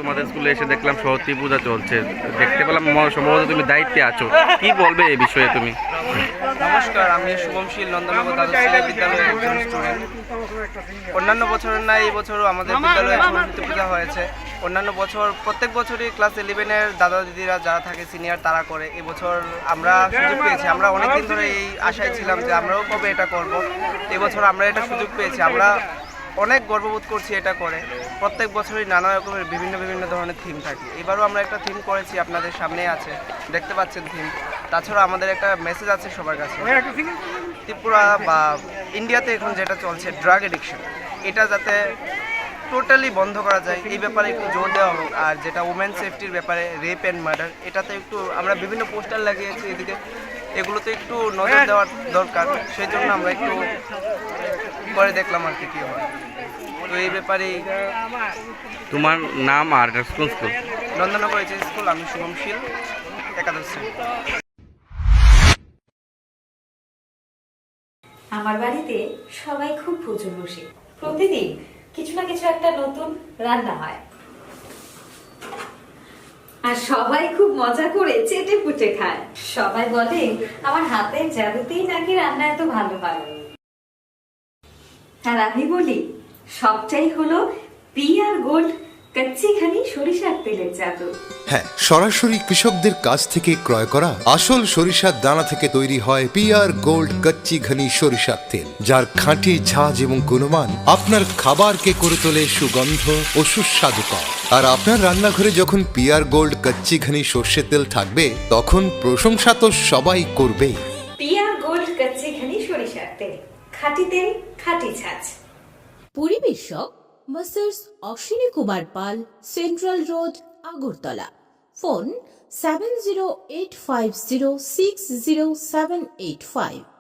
তোমাদের স্কুলে এসে দেখলাম সরস্বতী পূজা চলছে, দেখতে পেলাম সম্ভবত তুমি দায়িত্বে আছো, কি বলবে এই বিষয়ে তুমি? নমস্কার, আমি শুভমশীল নন্দনগর দ্বাদশ শ্রেণী বিদ্যালয়ের একজন স্টুডেন্ট। অন্যান্য বছরের না এই বছরও আমাদের বিদ্যালয়ে সরস্বতী পূজা হয়েছে। অন্যান্য বছর প্রত্যেক বছরই ক্লাস 11-এর দাদা দিদিরা যারা থাকে সিনিয়র তারা করে। এবছর আমরা সুযোগ পেয়েছি, আমরা অনেকদিন ধরে এই আশায় ছিলাম যে আমরাও কবে এটা করব। এবছর আমরা এটা সুযোগ পেয়েছি, আমরা অনেক গর্ববোধ করছি এটা করে। প্রত্যেক বছরই নানা রকমের বিভিন্ন ধরনের থিম থাকে। এবারও আমরা একটা থিম করেছি, আপনাদের সামনে আছে, দেখতে পাচ্ছেন থিম। তাছাড়া আমাদের একটা মেসেজ আছে সবার কাছে। ত্রিপুরা বা ইন্ডিয়াতে এখন যেটা চলছে ড্রাগ এডিকশন, এটা যাতে টোটালি বন্ধ করা যায় এই ব্যাপারে একটু জোর দেওয়া হোক। আর যেটা উমেন সেফটির ব্যাপারে রেপ অ্যান্ড মার্ডার, এটাতে একটু আমরা বিভিন্ন পোস্টার লাগিয়েছি এদিকে, এগুলোতে একটু নজর দেওয়ার দরকার। সেই জন্য আমরা একটু করে দেখলাম আর কি কী হয়। তো এই ব্যাপারেই। তোমার নাম আর কোন স্কুল? নন্দনগর এইচ স্কুল, আমি শুভমশীল, একাদশ শ্রেণী। আমার বাড়িতে সবাই খুব প্রচুর বসে, প্রতিদিন কিছু না কিছু একটা নতুন রান্না হয়, আর সবাই খুব মজা করে চেটে পুটে খায়। সবাই বলে আমার হাতের জাদুতেই নাকি রান্না এত ভালো হয়। আর আমি বলি সবটাই হলো পিআর গোল্ড কচ্চি ঘানি সরিষার তেলের জাদু। হ্যাঁ, সরাসরি কৃষকদের কাছ থেকে ক্রয় করা আসল সরিষার দানা থেকে তৈরি হয় পিআর গোল্ড কচ্চি ঘনি সরিষার তেল, যার খাঁটি ঝাঁজ এবং গুণমান আপনার খাবারকে করে তোলে সুগন্ধ ও সুস্বাদুকর। আর আপনার রান্নাঘরে যখন পিআর গোল্ড কচ্চি ঘনি সর্ষের তেল থাকবে, তখন প্রশংসা তো সবাই করবেই। পিআর গোল্ড কচ্চি ঘানি সরিষার তেল, খাঁটি তেল, খাঁটি ঝাঁজ। পরিবেশক masters Ashwini Kumar Pal, central road, Agartala. Phone 7085060785।